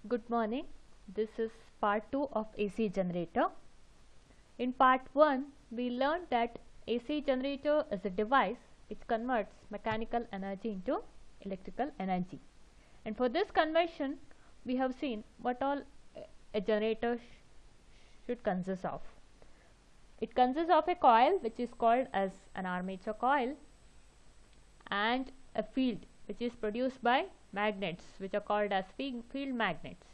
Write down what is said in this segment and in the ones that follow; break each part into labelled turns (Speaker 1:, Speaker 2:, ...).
Speaker 1: Good morning. This is part 2 of AC generator. In part 1, we learned that AC generator is a device which converts mechanical energy into electrical energy. And for this conversion, we have seen what all a generator should consist of. It consists of a coil which is called as an armature coil and a field which is produced by magnets which are called as field magnets.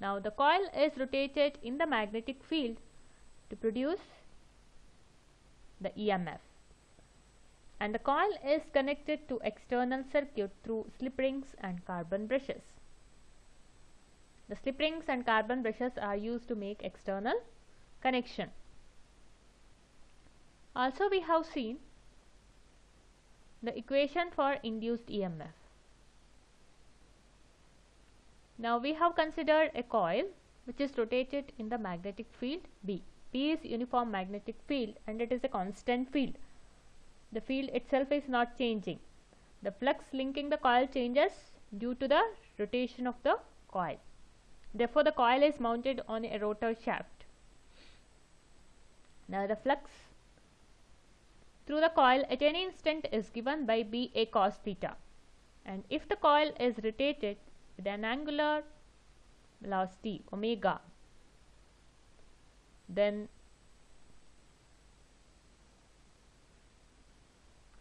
Speaker 1: Now the coil is rotated in the magnetic field to produce the EMF, and the coil is connected to external circuit through slip rings and carbon brushes. The slip rings and carbon brushes are used to make external connection. Also we have seen the equation for induced EMF. Now we have considered a coil which is rotated in the magnetic field B. B is uniform magnetic field and it is a constant field. The field itself is not changing. The flux linking the coil changes due to the rotation of the coil. Therefore the coil is mounted on a rotor shaft. Now the flux through the coil at any instant is given by BA cos theta, and if the coil is rotated with an angular velocity omega, then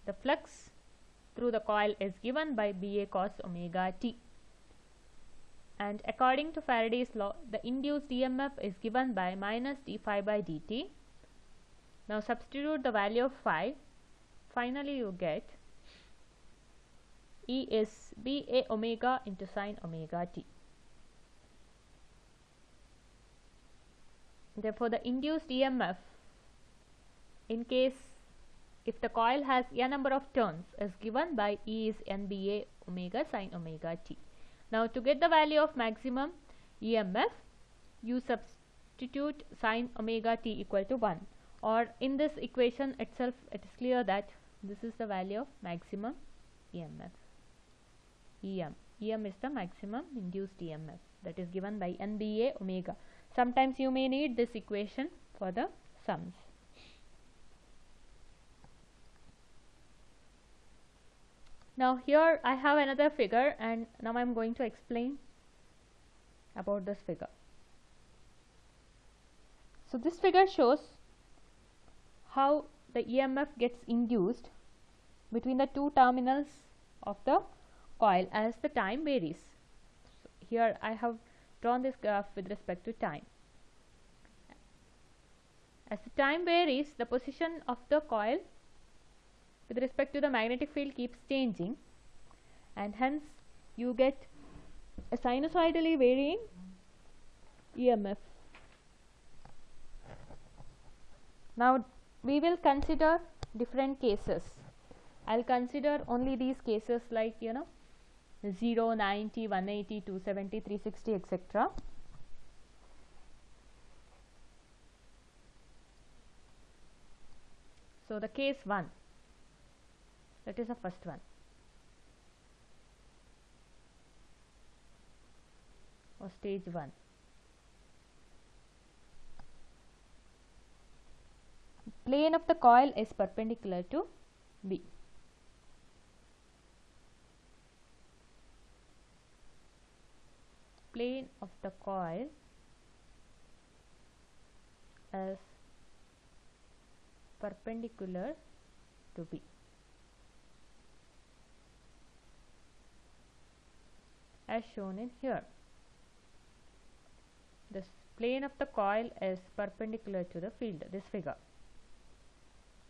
Speaker 1: the flux through the coil is given by BA cos omega t, and according to Faraday's law, the induced EMF is given by minus d phi by dt. Now substitute the value of phi. Finally you get E is BA omega into sine omega t. Therefore the induced EMF, in case if the coil has n number of turns, is given by E is nBA omega sine omega t. Now to get the value of maximum EMF, you substitute sine omega t equal to 1, or in this equation itself it is clear that this is the value of maximum EMF. EM is the maximum induced EMF, that is given by nBA omega. Sometimes you may need this equation for the sums. Now here I have another figure, and now I am going to explain about this figure. So this figure shows how the EMF gets induced between the two terminals of the coil as the time varies. So here I have drawn this graph with respect to time. As the time varies, the position of the coil with respect to the magnetic field keeps changing, and hence you get a sinusoidally varying EMF. Now we will consider different cases. I'll consider only these cases like 0, 90, 180, 270, 360, etc. So the case 1, that is the first one, or stage 1. Plane of the coil is perpendicular to B. Plane of the coil is perpendicular to B. As shown in here, this plane of the coil is perpendicular to the field, this figure.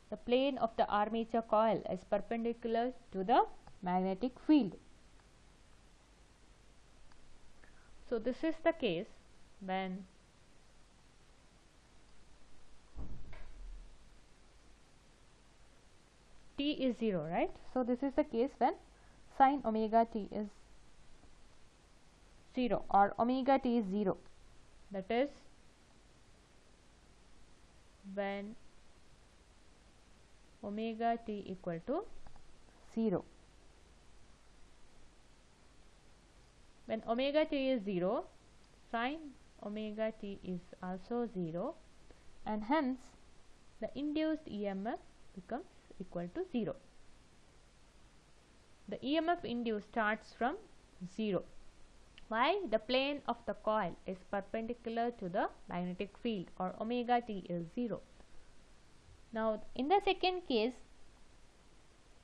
Speaker 1: The plane of the armature coil is perpendicular to the magnetic field. So this is the case when t is 0, right? So this is the case when sine omega t is 0 or omega t is 0, that is when omega t equal to 0. When omega t is 0, sin omega t is also 0, and hence the induced EMF becomes equal to 0. The EMF induced starts from 0. Why? The plane of the coil is perpendicular to the magnetic field, or omega t is 0. Now in the second case,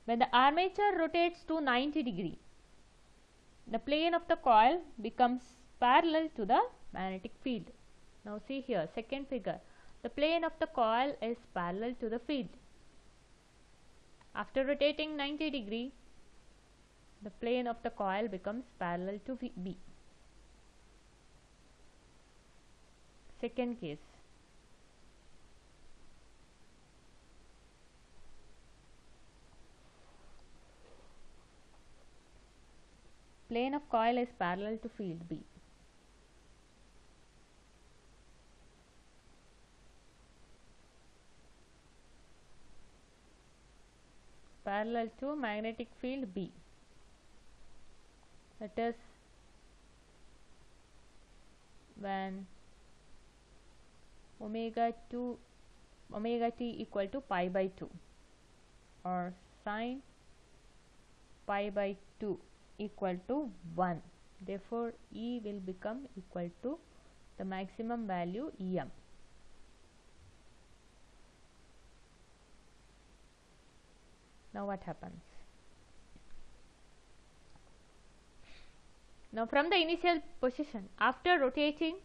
Speaker 1: when the armature rotates to 90 degree, the plane of the coil becomes parallel to the magnetic field. Now see here, second figure, the plane of the coil is parallel to the field. After rotating 90 degree, the plane of the coil becomes parallel to B. Second case. Plane of coil is parallel to field B. Parallel to magnetic field B. That is when omega t equal to pi by 2, or sin pi by 2 equal to 1. Therefore E will become equal to the maximum value EM. Now what happens? Now from the initial position, after rotating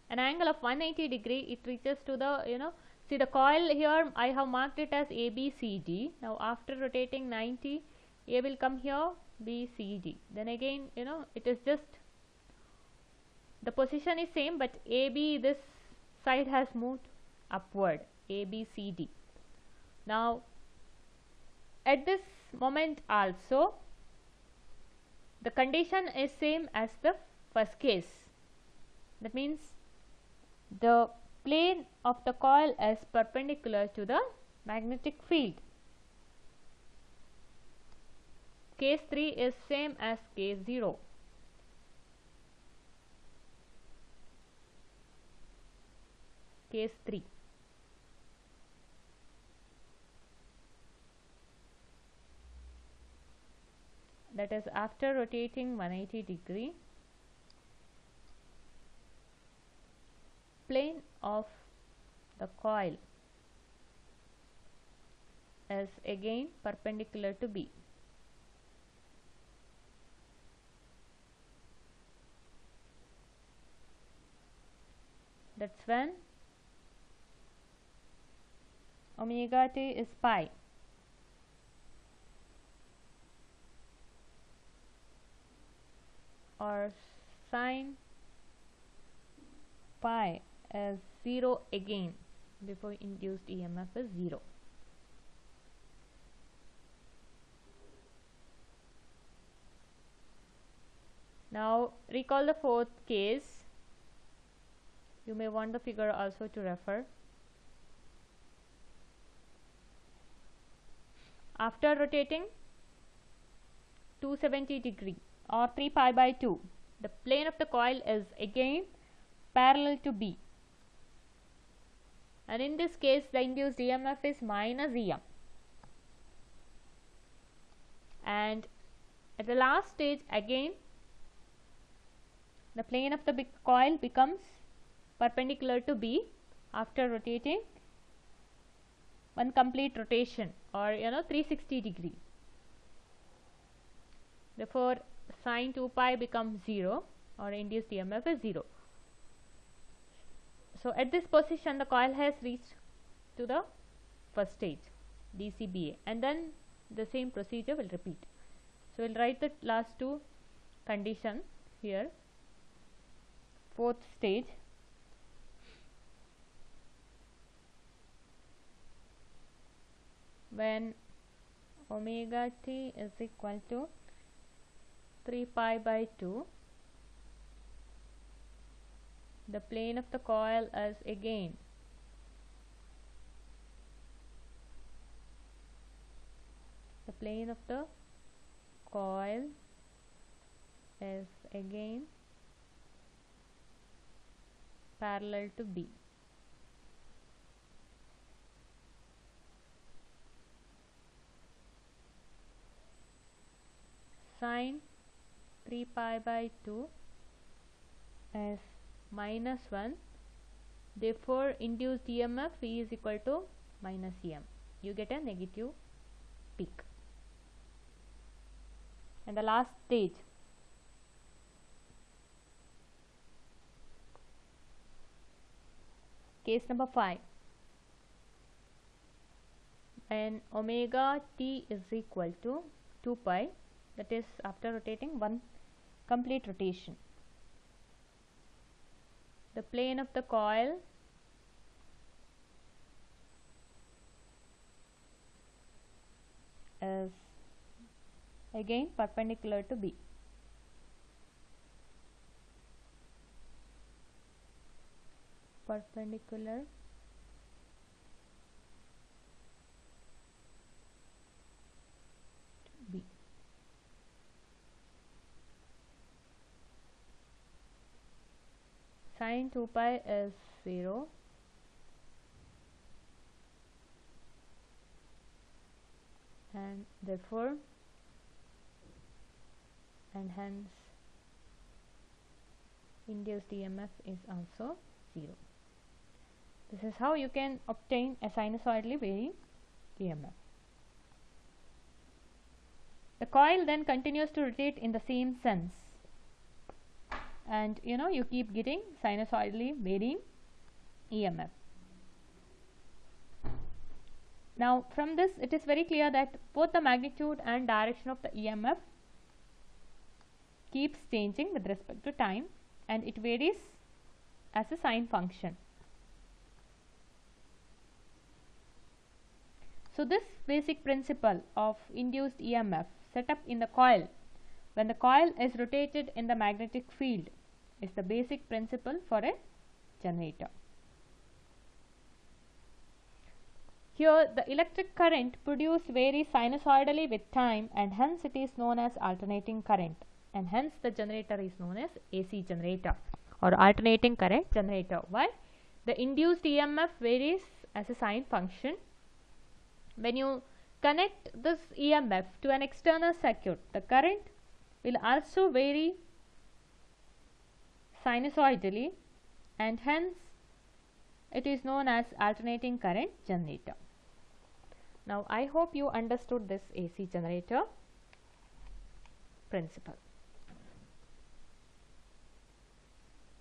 Speaker 1: an angle of 180 degree, it reaches to the, see the coil here, I have marked it as ABCD. Now after rotating 90, A will come here, BCD. Then again, it is just, the position is same, but AB, this side has moved upward, ABCD. Now at this moment also, the condition is same as the first case. That means the plane of the coil is perpendicular to the magnetic field. Case 3 is same as case 0. Case 3. That is after rotating 180 degree, plane of the coil is again perpendicular to B. That's when omega t is pi. Or sin pi is 0 again, before induced EMF is 0. Now recall the fourth case. You may want the figure also to refer. After rotating 270 degree, or 3 pi by 2, the plane of the coil is again parallel to B, and in this case the induced EMF is minus EM. And at the last stage, again the plane of the coil becomes perpendicular to B after rotating one complete rotation, or 360 degree. Therefore sin 2 pi becomes 0, or induced EMF is 0. So at this position the coil has reached to the first stage, DCBA, and then the same procedure will repeat. So we will write the last two conditions here. Fourth stage, when omega t is equal to 3 pi by 2, the plane of the coil is again again parallel to B. Sine 3 pi by 2 is -1. Therefore, induced EMF E is equal to minus EM. You get a negative peak. And the last stage, case number 5, when omega t is equal to 2 pi, that is after rotating one complete rotation, the plane of the coil is again perpendicular to B. Perpendicular to B. Sine 2 pi is 0. And therefore, and hence induced EMF is also 0. This is how you can obtain a sinusoidally varying EMF. The coil then continues to rotate in the same sense, and you keep getting sinusoidally varying EMF. Now from this it is very clear that both the magnitude and direction of the EMF keeps changing with respect to time, and it varies as a sine function. So this basic principle of induced EMF set up in the coil when the coil is rotated in the magnetic field is the basic principle for a generator. Here the electric current produced varies sinusoidally with time, and hence it is known as alternating current, and hence the generator is known as AC generator or alternating current generator. Why? The induced EMF varies as a sine function. When you connect this EMF to an external circuit, the current will also vary sinusoidally, and hence it is known as alternating current generator. Now I hope you understood this AC generator principle.